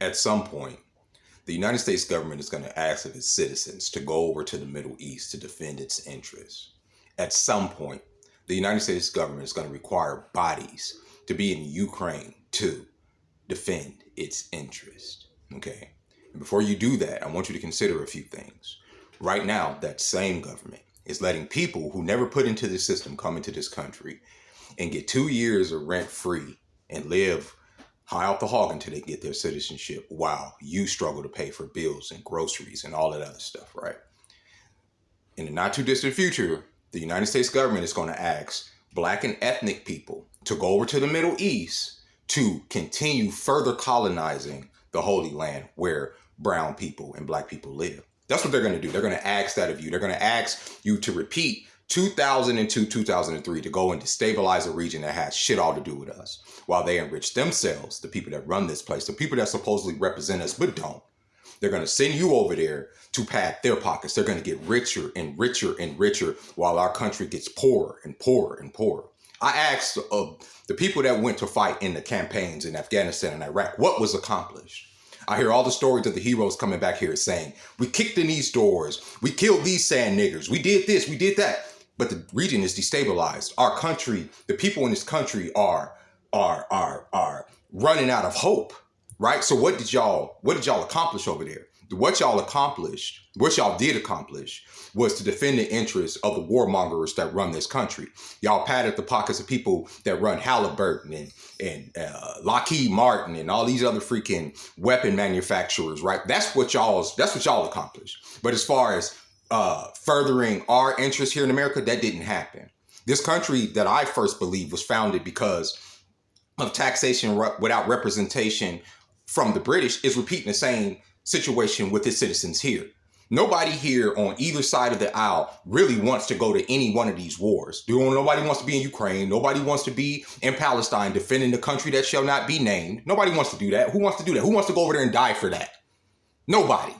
at some point, the United States government is going to ask of its citizens to go over to the Middle East to defend its interests. At some point, the United States government is going to require bodies to be in Ukraine to defend its interest. Okay. And before you do that, I want you to consider a few things. Right now, that same government is letting people who never put into the system come into this country and get 2 years of rent free and live high off the hog until they get their citizenship while you struggle to pay for bills and groceries and all that other stuff, right? In the not too distant future, the United States government is going to ask Black and ethnic people to go over to the Middle East to continue further colonizing the Holy Land where brown people and Black people live. That's what they're going to do. They're going to ask that of you. They're going to ask you to repeat 2002, 2003 to go and destabilize a region that has shit all to do with us while they enrich themselves, the people that run this place, the people that supposedly represent us but don't. They're going to send you over there to pad their pockets. They're going to get richer and richer and richer while our country gets poorer and poorer and poorer. I asked the people that went to fight in the campaigns in Afghanistan and Iraq, what was accomplished? I hear all the stories of the heroes coming back here saying, we kicked in these doors, we killed these sand niggers, we did this, we did that. But the region is destabilized. Our country, the people in this country are running out of hope, right? So what did y'all accomplish over there? What y'all did accomplish was to defend the interests of the warmongers that run this country. Y'all padded the pockets of people that run Halliburton and Lockheed Martin and all these other freaking weapon manufacturers, right? That's what y'all accomplished. But as far as furthering our interests here in America, that didn't happen. This country that I first believe was founded because of taxation without representation from the British is repeating the same situation with its citizens here. Nobody here on either side of the aisle really wants to go to any one of these wars. Nobody wants to be in Ukraine. Nobody wants to be in Palestine defending the country that shall not be named. Nobody wants to do that. Who wants to do that? Who wants to go over there and die for that? Nobody,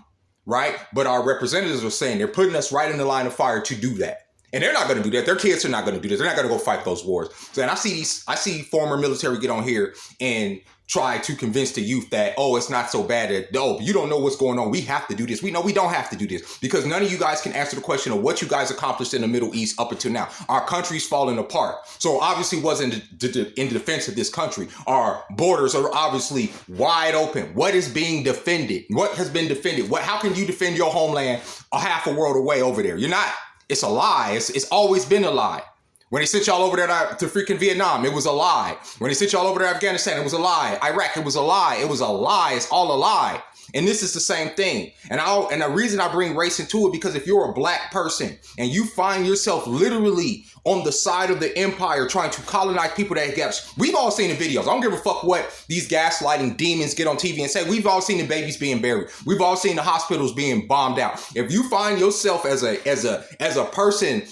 right? But our representatives are saying they're putting us right in the line of fire to do that. And they're not going to do that. Their kids are not going to do this. They're not going to go fight those wars. So, and I see former military get on here and try to convince the youth that, oh, it's not so bad. You don't know what's going on. We have to do this. We know we don't have to do this because none of you guys can answer the question of what you guys accomplished in the Middle East up until now. Our country's falling apart. So obviously wasn't in defense of this country. Our borders are obviously wide open. What is being defended? What has been defended? How can you defend your homeland a half a world away over there? You're not. It's a lie. It's always been a lie. When they sent y'all over there to freaking Vietnam, it was a lie. When they sent y'all over there to Afghanistan, it was a lie. Iraq, it was a lie. It was a lie. It's all a lie. And this is the same thing. And the reason I bring race into it, because if you're a Black person and you find yourself literally on the side of the empire trying to colonize people that gaps, we've all seen the videos. I don't give a fuck what these gaslighting demons get on TV and say. We've all seen the babies being buried. We've all seen the hospitals being bombed out. If you find yourself as a person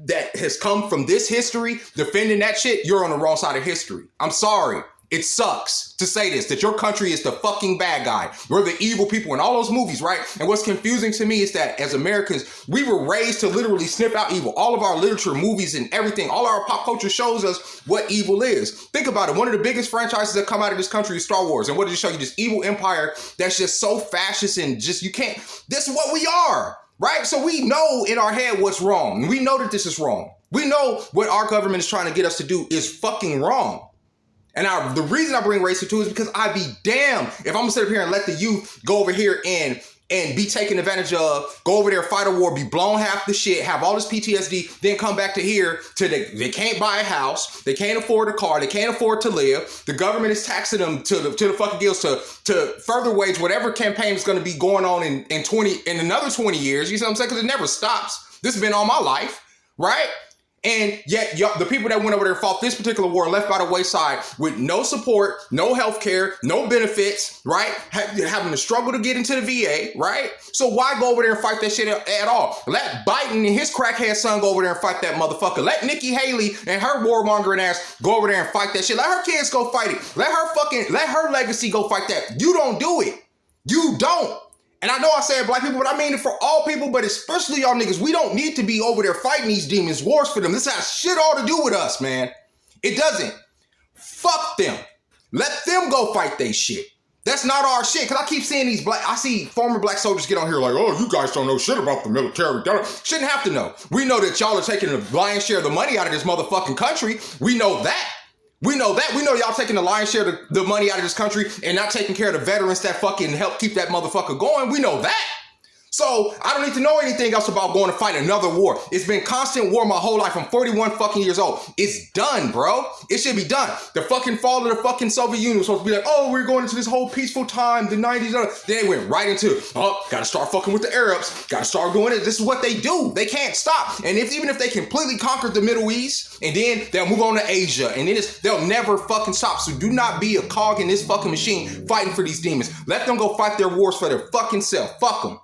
that has come from this history defending that shit, you're on the wrong side of history. I'm sorry. It sucks to say this, that your country is the fucking bad guy. We're the evil people in all those movies, right? And what's confusing to me is that as Americans, we were raised to literally sniff out evil. All of our literature, movies, and everything, all our pop culture shows us what evil is. Think about it. One of the biggest franchises that come out of this country is Star Wars. And what did it show you? This evil empire that's just so fascist and just, you can't, this is what we are, right? So we know in our head what's wrong. We know that this is wrong. We know what our government is trying to get us to do is fucking wrong. And the reason I bring race into it is because I'd be damned if I'm gonna sit up here and let the youth go over here and be taken advantage of, go over there, fight a war, be blown half the shit, have all this PTSD, then come back to here they can't buy a house, they can't afford a car, they can't afford to live. The government is taxing them to the fucking gills to further wage whatever campaign is gonna be going on in another 20 years. You see what I'm saying? Because it never stops. This has been all my life, right? And yet the people that went over there fought this particular war left by the wayside with no support, no health care, no benefits, right? Having to struggle to get into the VA, right? So why go over there and fight that shit at all? Let Biden and his crackhead son go over there and fight that motherfucker. Let Nikki Haley and her warmongering ass go over there and fight that shit. Let her kids go fight it. Let her legacy go fight that. You don't do it. You don't. And I know I said Black people, but I mean it for all people, but especially y'all niggas. We don't need to be over there fighting these demons, wars for them. This has shit all to do with us, man. It doesn't. Fuck them. Let them go fight they shit. That's not our shit. Cause I keep seeing I see former black soldiers get on here like, oh, you guys don't know shit about the military. Shouldn't have to know. We know that y'all are taking the lion's share of the money out of this motherfucking country. We know that. We know that. We know y'all taking the lion's share of the money out of this country and not taking care of the veterans that fucking help keep that motherfucker going. We know that. So I don't need to know anything else about going to fight another war. It's been constant war my whole life. I'm 41 fucking years old. It's done, bro. It should be done. The fucking fall of the fucking Soviet Union was supposed to be like, oh, we're going into this whole peaceful time, the 90s. Then they went right into, oh, gotta start fucking with the Arabs. Gotta start doing it. This is what they do. They can't stop. And even if they completely conquered the Middle East, and then they'll move on to Asia, and then they'll never fucking stop. So do not be a cog in this fucking machine fighting for these demons. Let them go fight their wars for their fucking self. Fuck them.